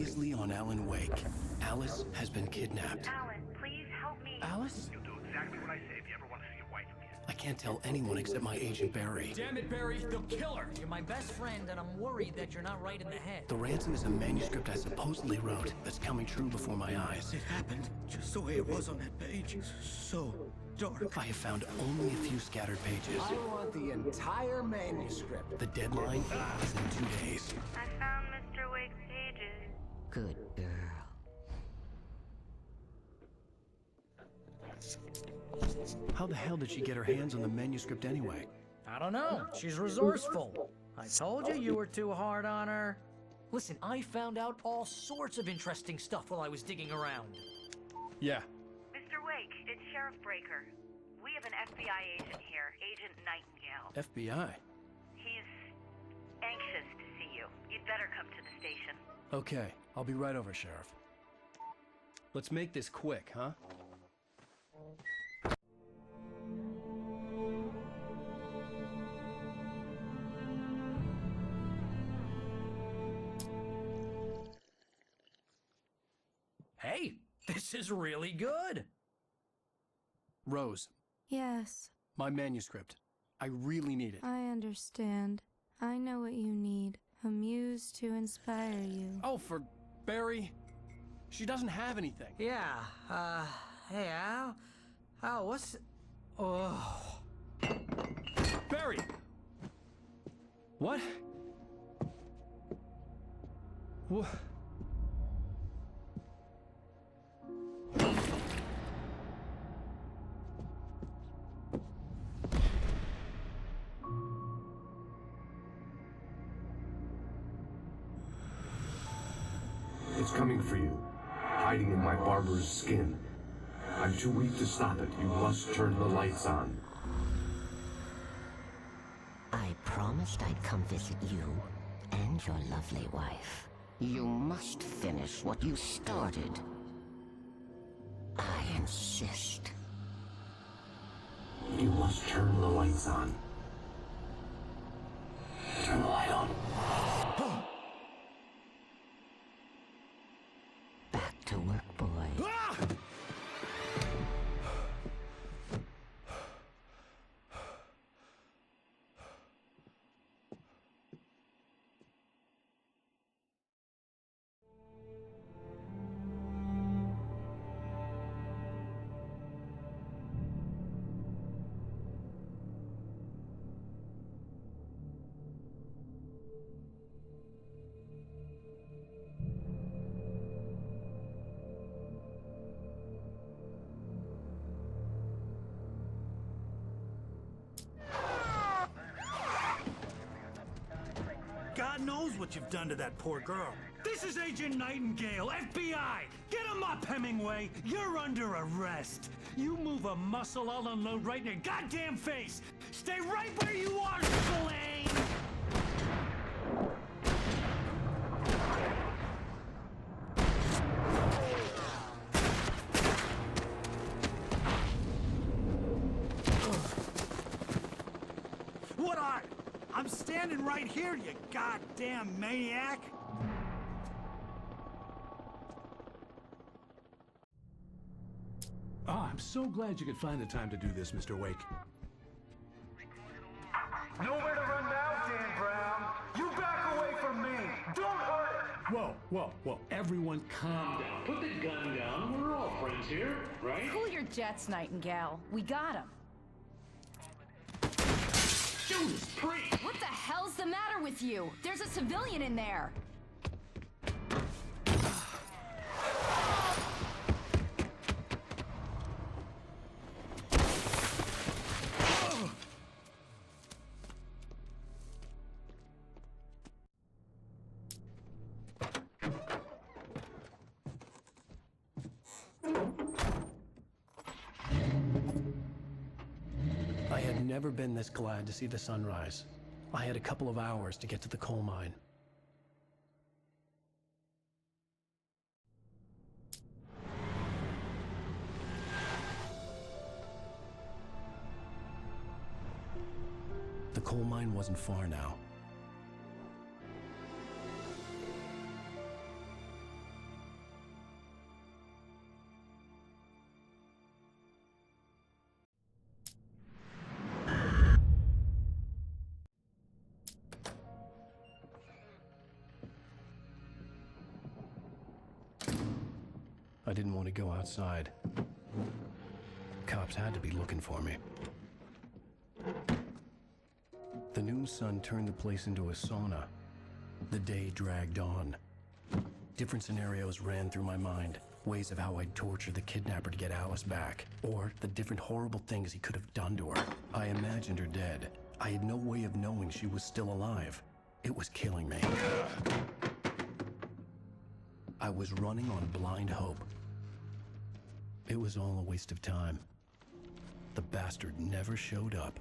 Previously on Alan Wake, Alice has been kidnapped. Alan, please help me. Alice? You'll do exactly what I say if you ever want to see your wife again. I can't tell anyone except my agent Barry. Damn it, Barry, they'll kill her. You're my best friend, and I'm worried that you're not right in the head. The ransom is a manuscript I supposedly wrote that's coming true before my eyes. It happened just the way it was on that page. So dark. I have found only a few scattered pages. I want the entire manuscript. The deadline is in 2 days. I found Mr. Wake's pages. Good girl. How the hell did she get her hands on the manuscript anyway? I don't know. She's resourceful. I told you were too hard on her. Listen, I found out all sorts of interesting stuff while I was digging around. Yeah. Mr. Wake, it's Sheriff Breaker. We have an FBI agent here, Agent Nightingale. FBI? He's anxious to see you. You'd better come to the station. Okay, I'll be right over, Sheriff. Let's make this quick, huh? Hey, this is really good. Rose, Yes, my manuscript. I really need it. I understand. I know what you need. A muse to inspire you. Oh, for Barry? She doesn't have anything. Yeah, hey, Al? Al, what's... Oh... Barry! What? What? It's coming for you, hiding in my barber's skin. I'm too weak to stop it. You must turn the lights on. I promised I'd come visit you and your lovely wife. You must finish what you started. I insist. You must turn the lights on. Turn the light on. Back to work, boy. God knows what you've done to that poor girl. This is Agent Nightingale, FBI! Get him up, Hemingway! You're under arrest! You move a muscle, I'll unload right in your goddamn face! Stay right where you are, Spillane! What are? I'm standing right here, you goddamn maniac! Oh, I'm so glad you could find the time to do this, Mr. Wake. Nowhere to run now, Dan Brown. You back away from me. Don't hurt it. Whoa, whoa, whoa. Everyone calm down. Put the gun down. We're all friends here, right? Cool your jets, Nightingale. We got him. Judas Priest! What the hell's the matter with you? There's a civilian in there. I had never been this glad to see the sunrise. I had a couple of hours to get to the coal mine. The coal mine wasn't far now. I didn't want to go outside. Cops had to be looking for me. The noon sun turned the place into a sauna. The day dragged on. Different scenarios ran through my mind. Ways of how I'd torture the kidnapper to get Alice back. Or the different horrible things he could have done to her. I imagined her dead. I had no way of knowing she was still alive. It was killing me. I was running on blind hope. It was all a waste of time. The bastard never showed up.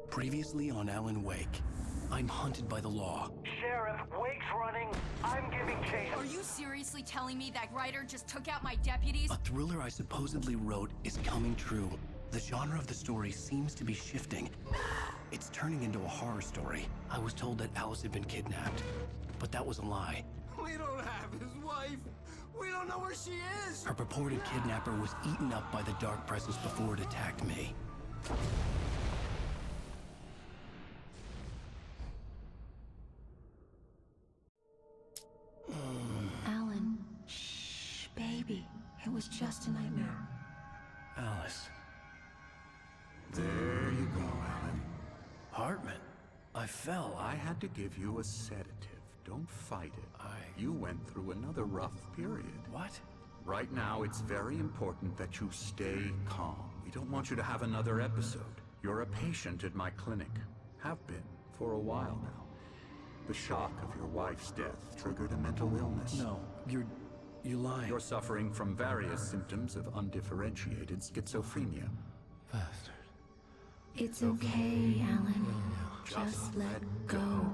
Previously on Alan Wake, I'm hunted by the law. Sheriff, Wake's running. I'm giving chase. Are you seriously telling me that writer just took out my deputies? A thriller I supposedly wrote is coming true. The genre of the story seems to be shifting. It's turning into a horror story. I was told that Alice had been kidnapped, but that was a lie. We don't have his wife. We don't know where she is. Her purported kidnapper was eaten up by the dark presence before it attacked me. Alan, shh, baby. It was just a nightmare. Alice. There you go, Alan. Hartman. I fell. I had to give you a sedative. Don't fight it. You went through another rough period. What? Right now, it's very important that you stay calm. We don't want you to have another episode. You're a patient at my clinic. Have been for a while now. The shock of your wife's death triggered a mental illness. No, you lied. You're suffering from various symptoms of undifferentiated schizophrenia. Bastard. It's okay, Alan. Just let go.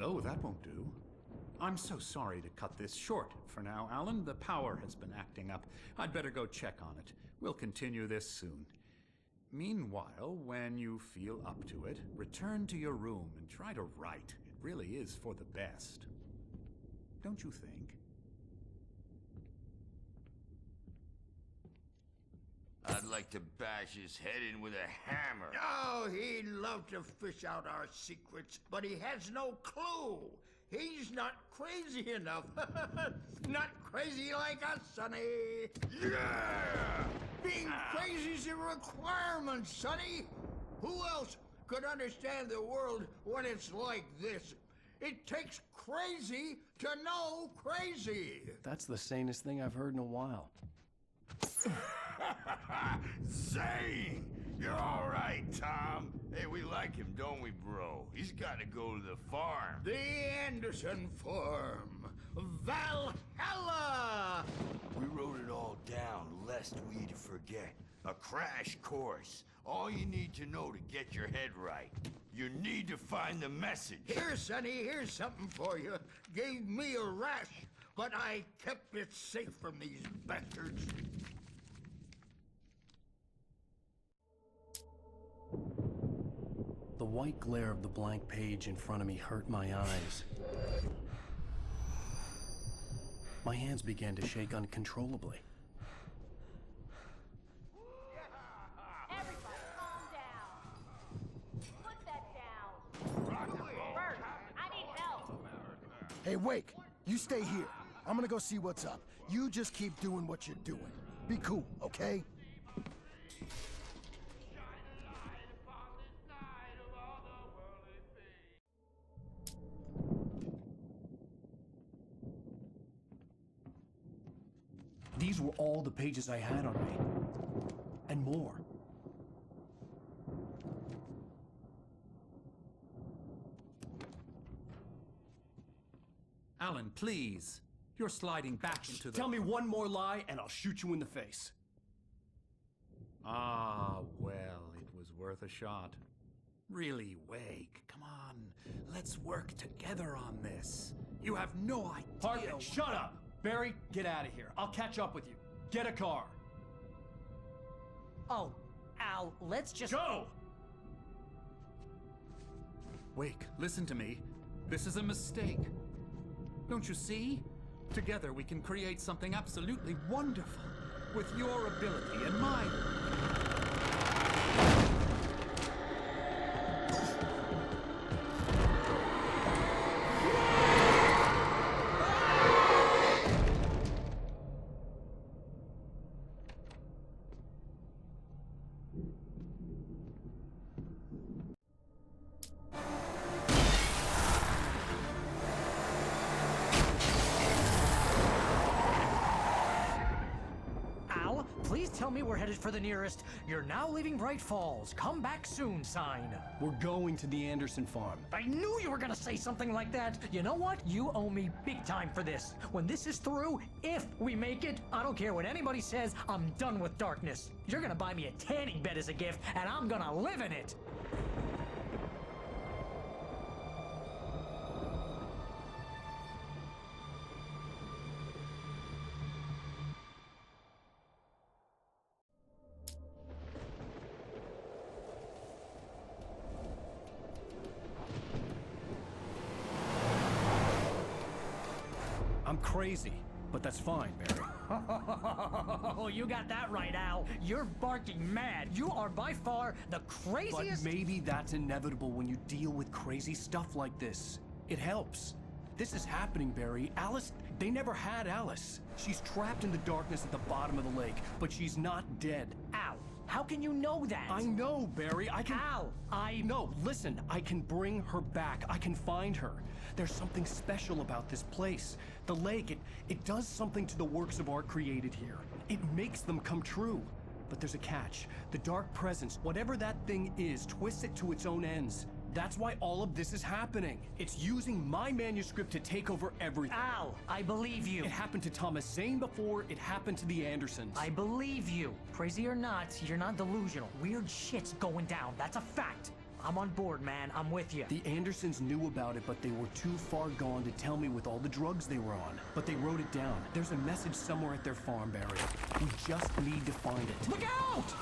Oh, that won't do. I'm so sorry to cut this short for now, Alan. The power has been acting up. I'd better go check on it. We'll continue this soon. Meanwhile, when you feel up to it, return to your room and try to write. It really is for the best. Don't you think? I'd like to bash his head in with a hammer. Oh, he'd love to fish out our secrets, but he has no clue. He's not crazy enough. Not crazy like us, Sonny. Yeah! Being crazy's a requirement, Sonny. Who else could understand the world when it's like this? It takes crazy to know crazy. That's the sanest thing I've heard in a while. Zane! You're all right, Tom. Hey, we like like him, don't we, bro? He's got to go to the farm. The Anderson Farm. Valhalla! We wrote it all down, lest we forget. A crash course. All you need to know to get your head right. You need to find the message. Here, Sonny, here's something for you. Gave me a rash, but I kept it safe from these bastards. The white glare of the blank page in front of me hurt my eyes. My hands began to shake uncontrollably. Everybody, calm down. Put that down. Bert, I need help. Hey, Wake, you stay here. I'm gonna go see what's up. You just keep doing what you're doing. Be cool, okay? These were all the pages I had on me. And more. Alan, please. You're sliding back into the... Tell me one more lie and I'll shoot you in the face. Ah, well, it was worth a shot. Really, Wake, come on. Let's work together on this. You have no idea... Hartman, shut up! Barry, get out of here. I'll catch up with you. Get a car. Oh, Al, let's just... Go! Wake, listen to me. This is a mistake. Don't you see? Together we can create something absolutely wonderful. With your ability and mine. Please tell me we're headed for the nearest "You're now leaving Bright Falls. Come back soon" sign. We're going to the Anderson farm. I knew you were gonna say something like that. You know what? You owe me big time for this. When this is through, if we make it, I don't care what anybody says, I'm done with darkness. You're gonna buy me a tanning bed as a gift, and I'm gonna live in it. I'm crazy, but that's fine, Barry. Oh, you got that right, Al. You're barking mad. You are by far the craziest... But maybe that's inevitable when you deal with crazy stuff like this. It helps. This is happening, Barry. Alice, they never had Alice. She's trapped in the darkness at the bottom of the lake, but she's not dead. Al, how can you know that? I know, Barry. I can... Al, No, listen. I can bring her back. I can find her. There's something special about this place. The lake, it does something to the works of art created here. It makes them come true. But there's a catch. The dark presence, whatever that thing is, twists it to its own ends. That's why all of this is happening. It's using my manuscript to take over everything. Al, I believe you. It happened to Thomas Zane before, it happened to the Andersons. I believe you. Crazy or not, you're not delusional. Weird shit's going down. That's a fact. I'm on board, man. I'm with you. The Andersons knew about it, but they were too far gone to tell me with all the drugs they were on. But they wrote it down. There's a message somewhere at their farm, Barry. We just need to find it. Look out!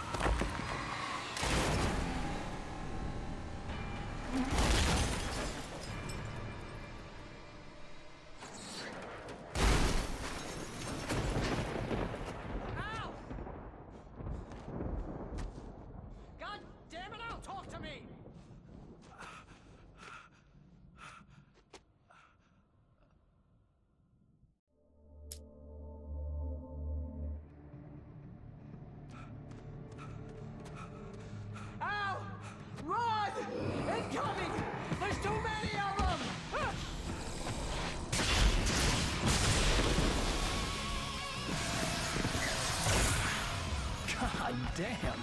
Al! God damn it, Al, talk to me! Al! Run! Incoming! There's too many of them! God damn.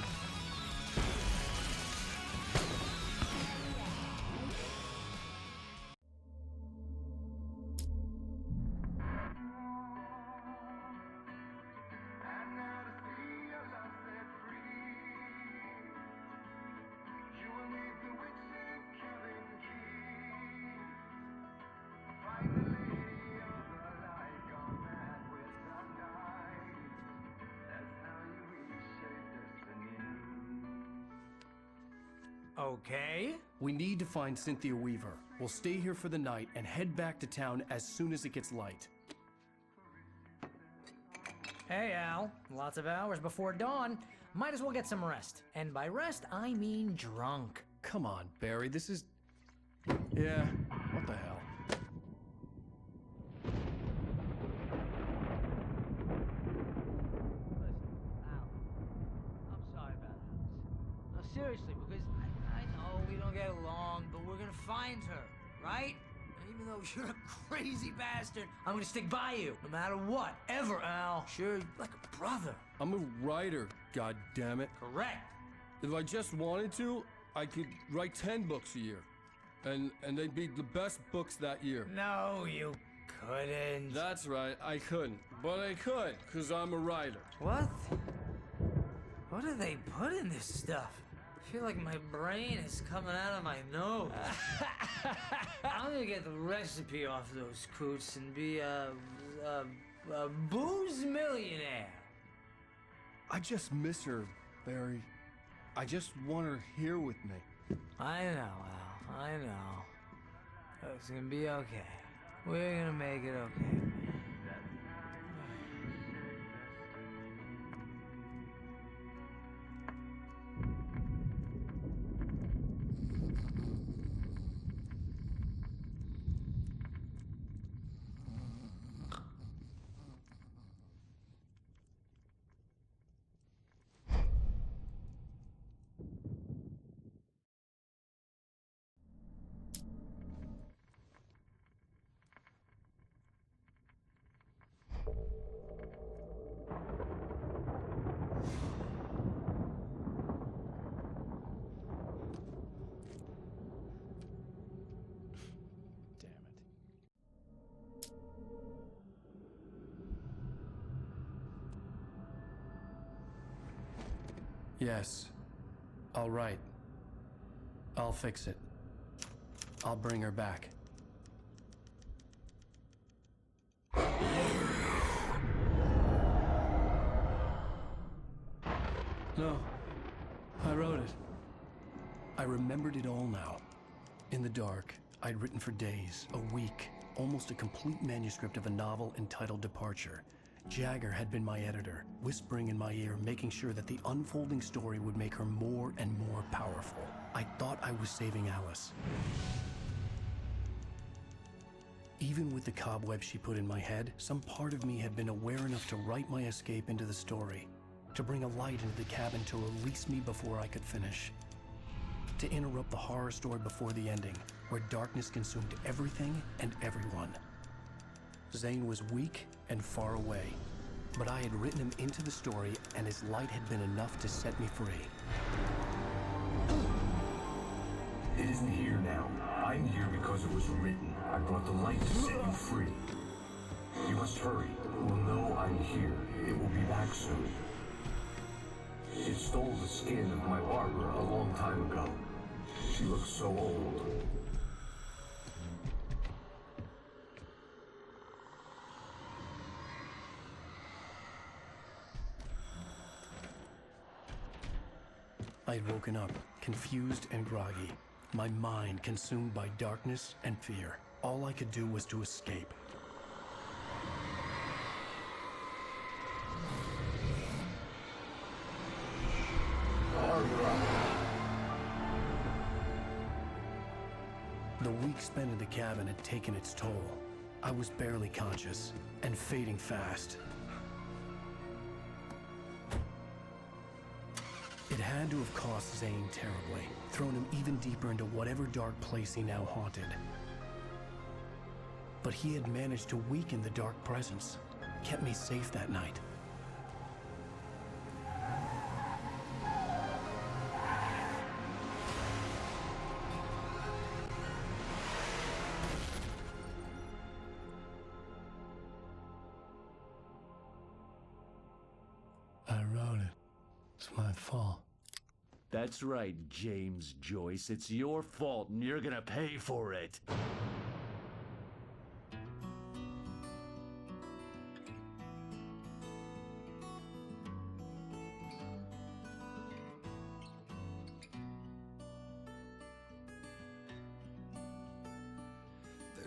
Okay. We need to find Cynthia Weaver. We'll stay here for the night and head back to town as soon as it gets light. Hey, Al. Lots of hours before dawn. Might as well get some rest. And by rest, I mean drunk. Come on, Barry, this is... Yeah, what the hell? I'm sorry about this. No, seriously, because I know we don't get along, but we're gonna find her, right? And even though you're a crazy bastard, I'm gonna stick by you, no matter what, ever, Al. Sure, like a brother. I'm a writer, goddammit. Correct. If I just wanted to, I could write 10 books a year. And they'd be the best books that year. No, you couldn't. That's right, I couldn't. But I could, because I'm a writer. What? What do they put in this stuff? I feel like my brain is coming out of my nose. I'm gonna get the recipe off those coots and be a booze millionaire. I just miss her, Barry. I just want her here with me. I know, Al. I know. It's gonna be okay. We're gonna make it okay. Yes. All right. I'll fix it. I'll bring her back. No. I wrote it. I remembered it all now. In the dark, I'd written for days, a week, almost a complete manuscript of a novel entitled Departure. Jagger had been my editor, whispering in my ear, making sure that the unfolding story would make her more and more powerful. I thought I was saving Alice. Even with the cobwebs she put in my head, some part of me had been aware enough to write my escape into the story, to bring a light into the cabin to release me before I could finish, to interrupt the horror story before the ending, where darkness consumed everything and everyone. Zane was weak and far away, but I had written him into the story, and his light had been enough to set me free. It isn't here now. I'm here because it was written. I brought the light to set you free. You must hurry. We'll know I'm here. It will be back soon. It stole the skin of my barber a long time ago. She looks so old. I had woken up, confused and groggy, my mind consumed by darkness and fear. All I could do was to escape. The week spent in the cabin had taken its toll. I was barely conscious, and fading fast. It had to have cost Zane terribly, thrown him even deeper into whatever dark place he now haunted. But he had managed to weaken the dark presence, kept me safe that night. I wrote it. It's my fault. That's right, James Joyce. It's your fault, and you're gonna pay for it.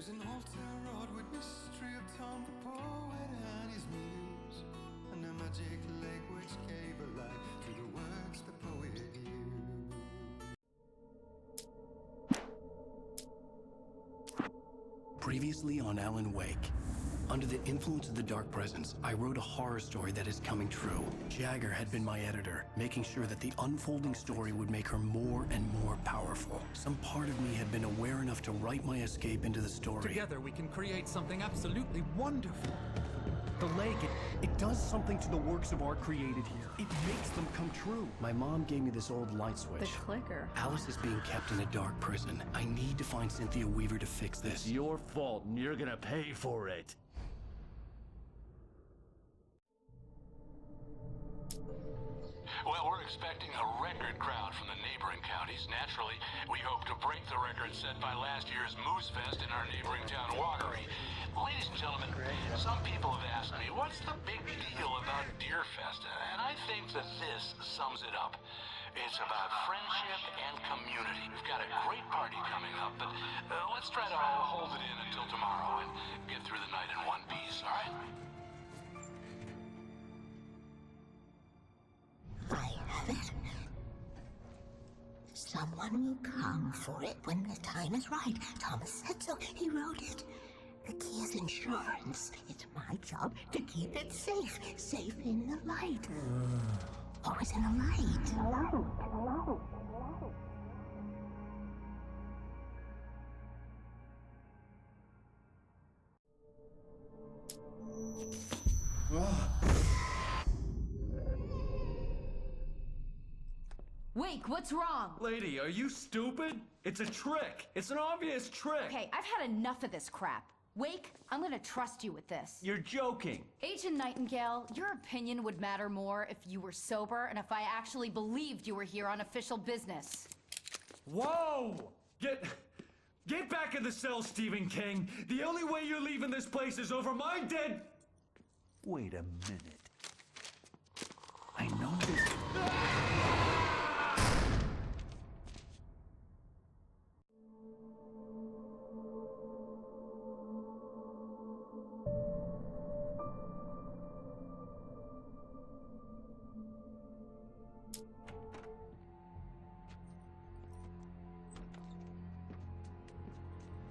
There's an altar wrought with mystery of Tom the poet and his muse, and a magic lake which gave a life to the words the poet used. Previously on Alan Wake. Under the influence of the dark presence, I wrote a horror story that is coming true. Jagger had been my editor, making sure that the unfolding story would make her more and more powerful. Some part of me had been aware enough to write my escape into the story. Together we can create something absolutely wonderful. The lake, it does something to the works of art created here. It makes them come true. My mom gave me this old light switch. The clicker. Alice is being kept in a dark prison. I need to find Cynthia Weaver to fix this. It's your fault, and you're gonna pay for it. Well, we're expecting a record crowd from the neighboring counties. Naturally, we hope to break the record set by last year's Moose Fest in our neighboring town, Walkery. Ladies and gentlemen, some people have asked me, what's the big deal about Deer Fest? And I think that this sums it up. It's about friendship and community. We've got a great party coming up, but let's try to hold it in until tomorrow and get through the night in one piece, all right? I have it. Someone will come for it when the time is right. Thomas said so. He wrote it. The key is insurance. It's my job to keep it safe. Safe in the light. Always in the light. Wake, what's wrong? Lady, are you stupid? It's a trick. It's an obvious trick. Okay, I've had enough of this crap. Wake, I'm gonna trust you with this. You're joking. Agent Nightingale, your opinion would matter more if you were sober and if I actually believed you were here on official business. Whoa! Get back in the cell, Stephen King. The only way you're leaving this place is over my dead... Wait a minute. I know this.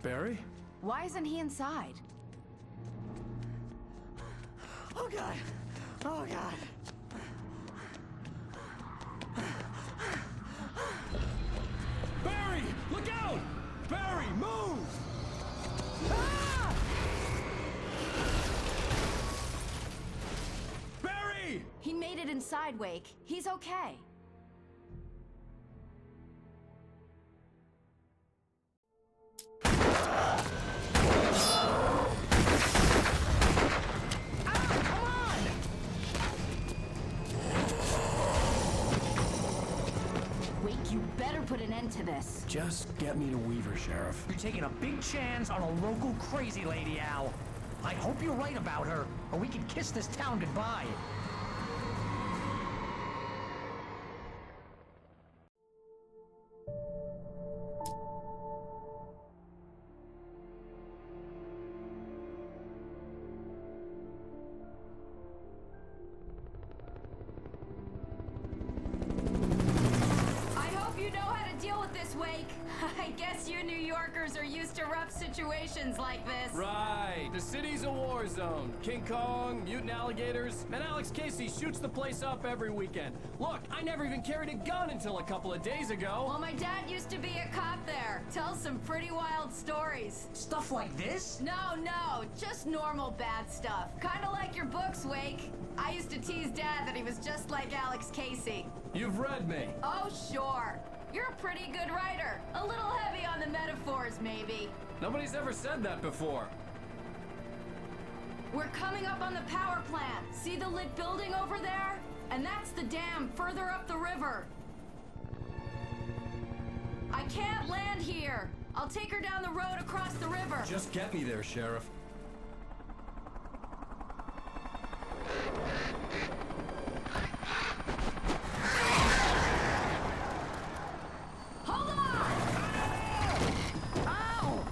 Barry? Why isn't he inside? Oh, God. Oh, God. Barry, look out! Barry, move! Ah! Barry! He made it inside, Wake. He's okay. You better put an end to this. Just get me to Weaver, Sheriff. You're taking a big chance on a local crazy lady, Al. I hope you're right about her, or we can kiss this town goodbye. I guess you New Yorkers are used to rough situations like this. Right. The city's a war zone. King Kong, mutant alligators, and Alex Casey shoots the place up every weekend. Look, I never even carried a gun until a couple of days ago. Well, my dad used to be a cop there. Tells some pretty wild stories. Stuff like this? No, just normal bad stuff. Kinda like your books, Wake. I used to tease Dad that he was just like Alex Casey. You've read me. Oh, sure. You're a pretty good writer. A little heavy on the metaphors, maybe. Nobody's ever said that before. We're coming up on the power plant. See the lit building over there? And that's the dam further up the river. I can't land here. I'll take her down the road across the river. Just get me there, Sheriff. Hold on! Ow!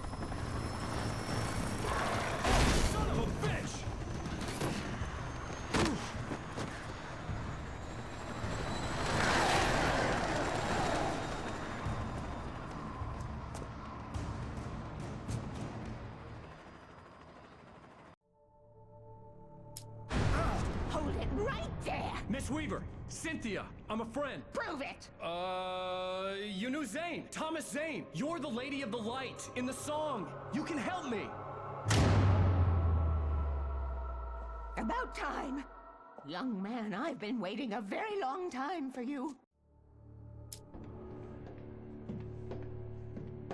Miss Weaver, Cynthia, I'm a friend. Prove it! You knew Zane, Thomas Zane. You're the Lady of the Light in the song. You can help me. About time. Young man, I've been waiting a very long time for you.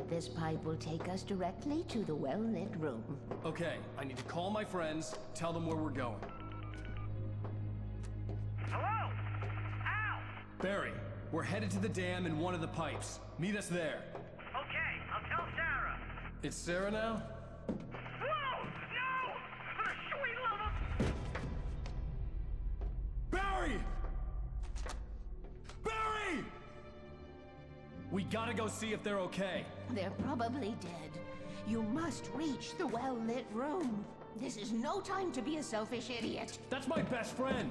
This pipe will take us directly to the well-lit room. Okay, I need to call my friends, tell them where we're going. Hello? Al! Barry, we're headed to the dam in one of the pipes. Meet us there. Okay, I'll tell Sarah. It's Sarah now? Whoa! No! For the sweet love of... Barry! Barry! We gotta go see if they're okay. They're probably dead. You must reach the well-lit room. This is no time to be a selfish idiot. That's my best friend.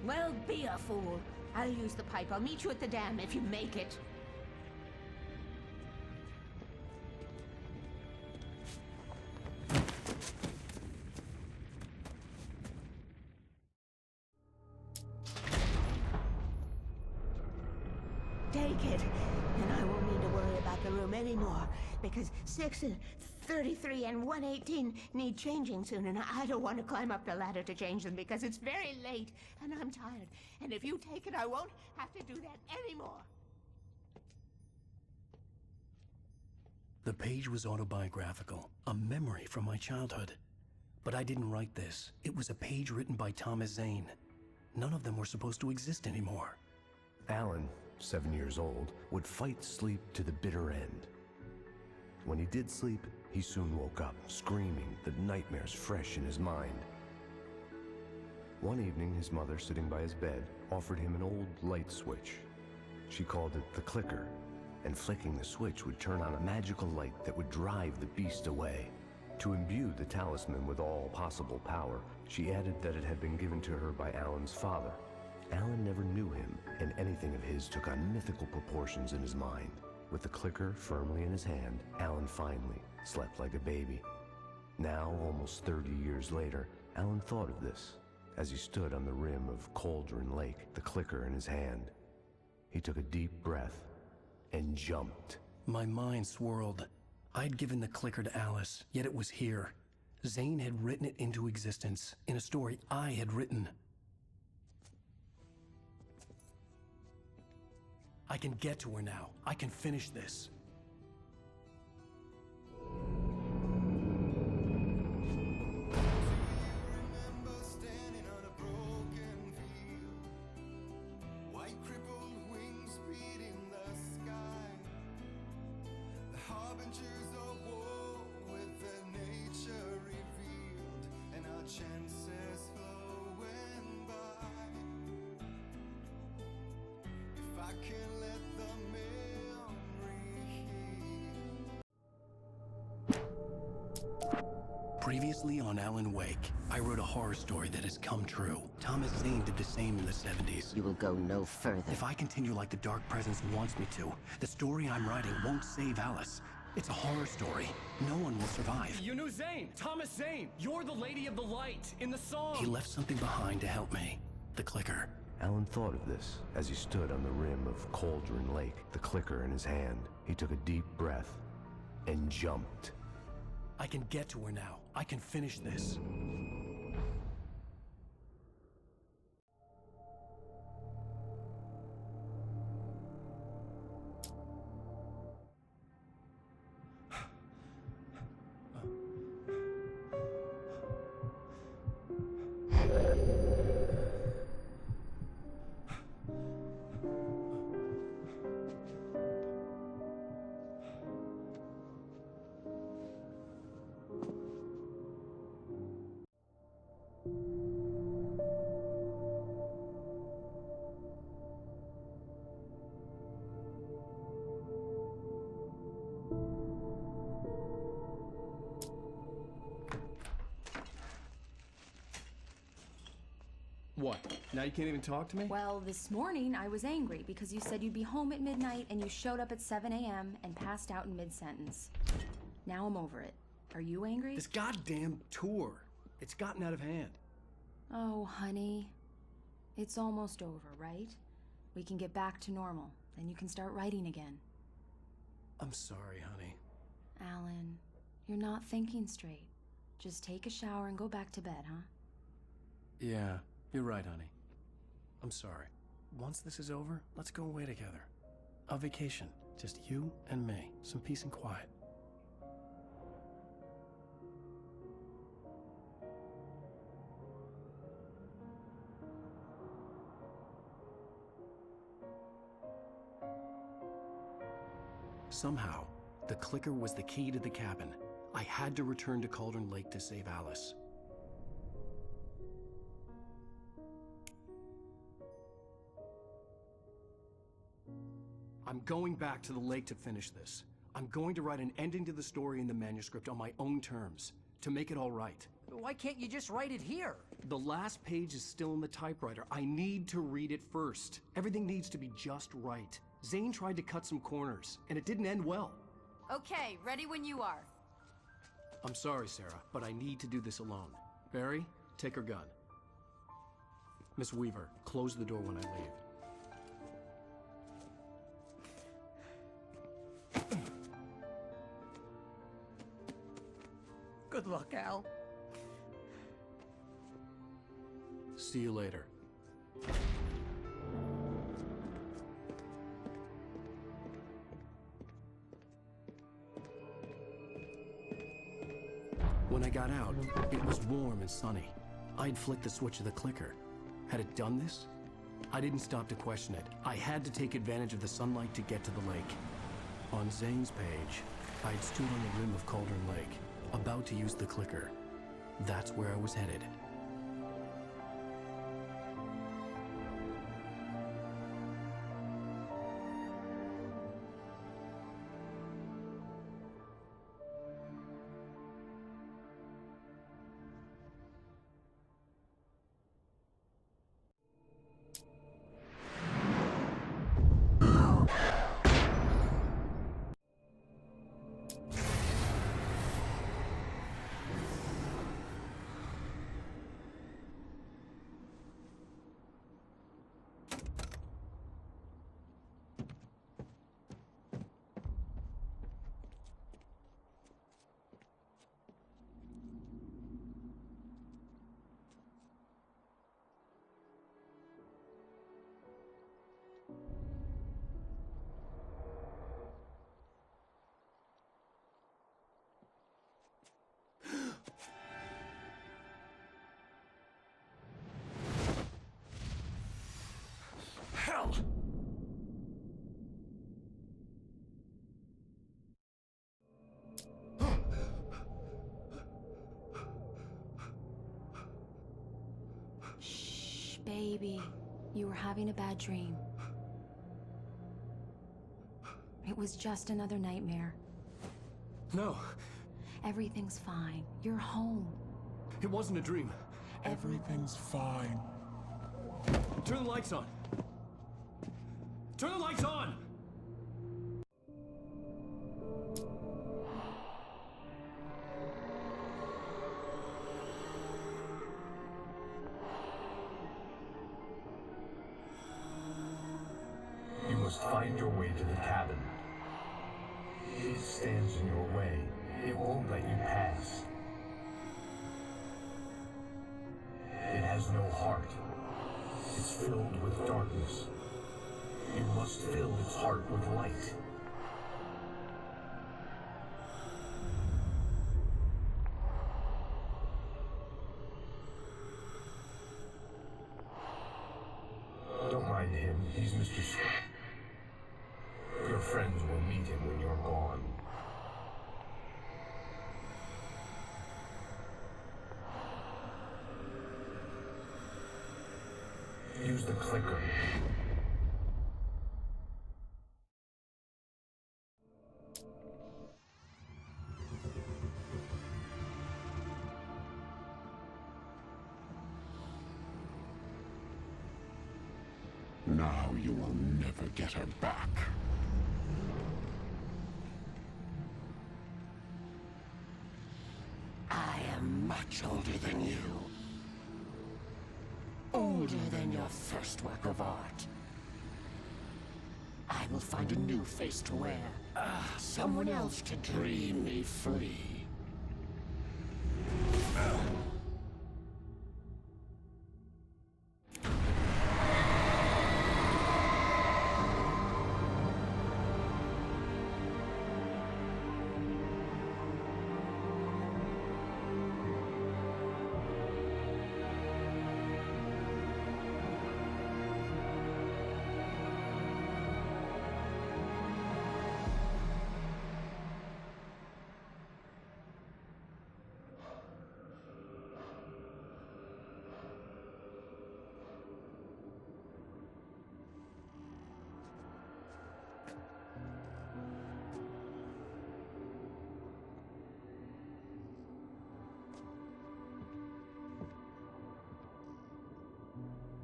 Well, be a fool. I'll use the pipe. I'll meet you at the dam if you make it. Take it, and I won't need to worry about the room anymore, because 6 and 33 and 118 need changing soon, and I don't want to climb up the ladder to change them because it's very late, and I'm tired. And if you take it, I won't have to do that anymore. The page was autobiographical, a memory from my childhood. But I didn't write this. It was a page written by Thomas Zane. None of them were supposed to exist anymore. Alan, 7 years old, would fight sleep to the bitter end. When he did sleep, he soon woke up, screaming, the nightmares fresh in his mind. One evening, his mother, sitting by his bed, offered him an old light switch. She called it the clicker, and flicking the switch would turn on a magical light that would drive the beast away. To imbue the talisman with all possible power, she added that it had been given to her by Alan's father. Alan never knew him, and anything of his took on mythical proportions in his mind. With the clicker firmly in his hand, Alan finally slept like a baby. Now, almost 30 years later, Alan thought of this as he stood on the rim of Cauldron Lake, the clicker in his hand. He took a deep breath and jumped. My mind swirled. I'd given the clicker to Alice, yet it was here. Zane had written it into existence in a story I had written. I can get to her now. I can finish this. White crippled wings beating the sky. The harbingers of war with their nature revealed, and our chances flowing by. If I can let the memory heal. Previously on Alan Wake, I wrote a horror story that has come true. Thomas Zane did the same in the 70s. You will go no further. If I continue like the Dark Presence wants me to, the story I'm writing won't save Alice. It's a horror story. No one will survive. You knew Zane, Thomas Zane. You're the Lady of the Light in the song. He left something behind to help me. The clicker. Alan thought of this as he stood on the rim of Cauldron Lake, the clicker in his hand. He took a deep breath and jumped. I can get to her now. I can finish this. What? Now you can't even talk to me? Well, this morning I was angry because you said you'd be home at midnight and you showed up at 7 a.m. and passed out in mid-sentence. Now I'm over it. Are you angry? This goddamn tour. It's gotten out of hand. Oh, honey. It's almost over, right? We can get back to normal. Then you can start writing again. I'm sorry, honey. Alan, you're not thinking straight. Just take a shower and go back to bed, huh? Yeah, you're right, honey. I'm sorry. Once this is over, let's go away together. A vacation. Just you and me. Some peace and quiet. Somehow, the clicker was the key to the cabin. I had to return to Cauldron Lake to save Alice. I'm going back to the lake to finish this. I'm going to write an ending to the story in the manuscript on my own terms, to make it all right. Why can't you just write it here? The last page is still in the typewriter. I need to read it first. Everything needs to be just right. Zane tried to cut some corners, and it didn't end well. Okay, ready when you are. I'm sorry, Sarah, but I need to do this alone. Barry, take her gun. Miss Weaver, close the door when I leave. Good luck, Al. See you later. When I got out, it was warm and sunny. I'd flicked the switch of the clicker. Had it done this? I didn't stop to question it. I had to take advantage of the sunlight to get to the lake. On Zane's page, I'd stood on the rim of Cauldron Lake, about to use the clicker. That's where I was headed. Hell! Shh, baby. You were having a bad dream. It was just another nightmare. No. Everything's fine. You're home. It wasn't a dream. Everything's fine. Turn the lights on. Turn the lights on! You must find your way to the cabin. It stands in your way. It won't let you pass. It has no heart. It's filled with darkness. You must fill its heart with light. Don't mind him. He's Mr. Scott. Your friends will meet him when you're gone. Use the clicker. Now you will never get her back. much older than you. Older than your first work of art. I will find a new face to wear. Someone else to dream me free.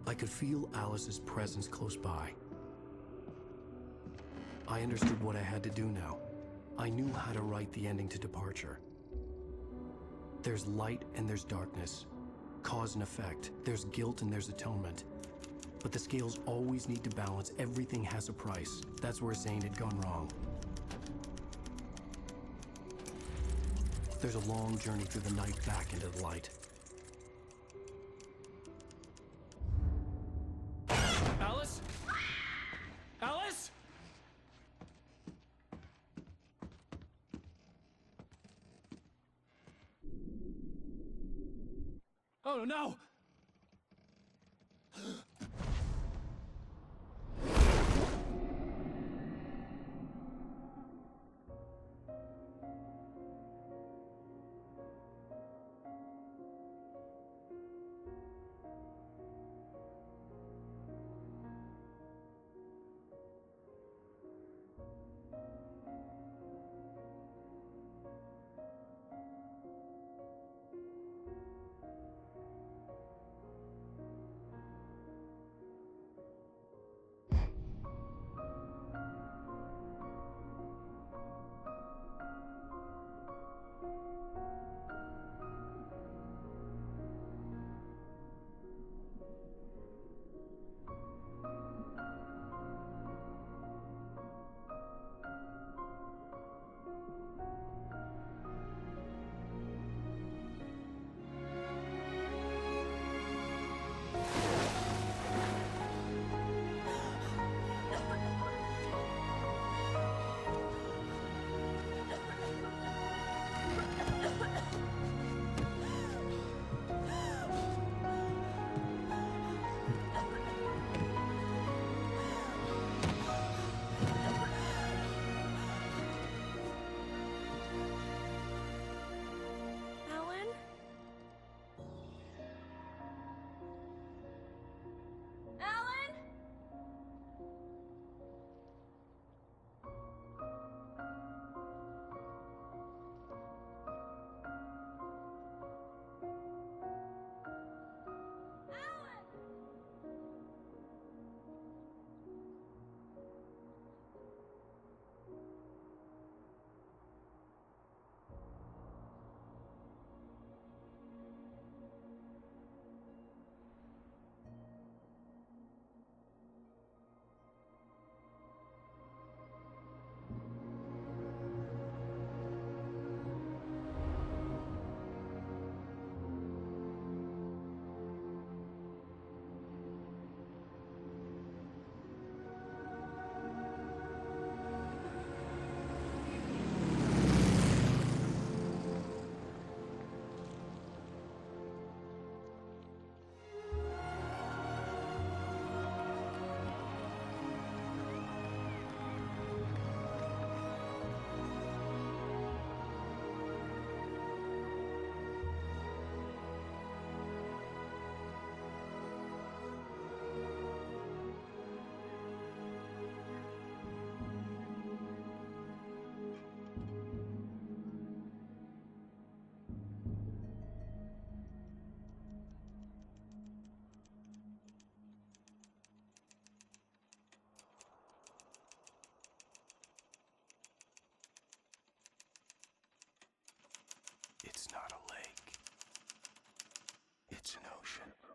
I could feel Alice's presence close by. I understood what I had to do now. I knew how to write the ending to Departure. There's light and there's darkness. Cause and effect. There's guilt and there's atonement. But the scales always need to balance. Everything has a price. That's where Zane had gone wrong. There's a long journey through the night back into the light. Alice? Alice? Oh no! Alan? Alan? It's not a lake. It's an ocean.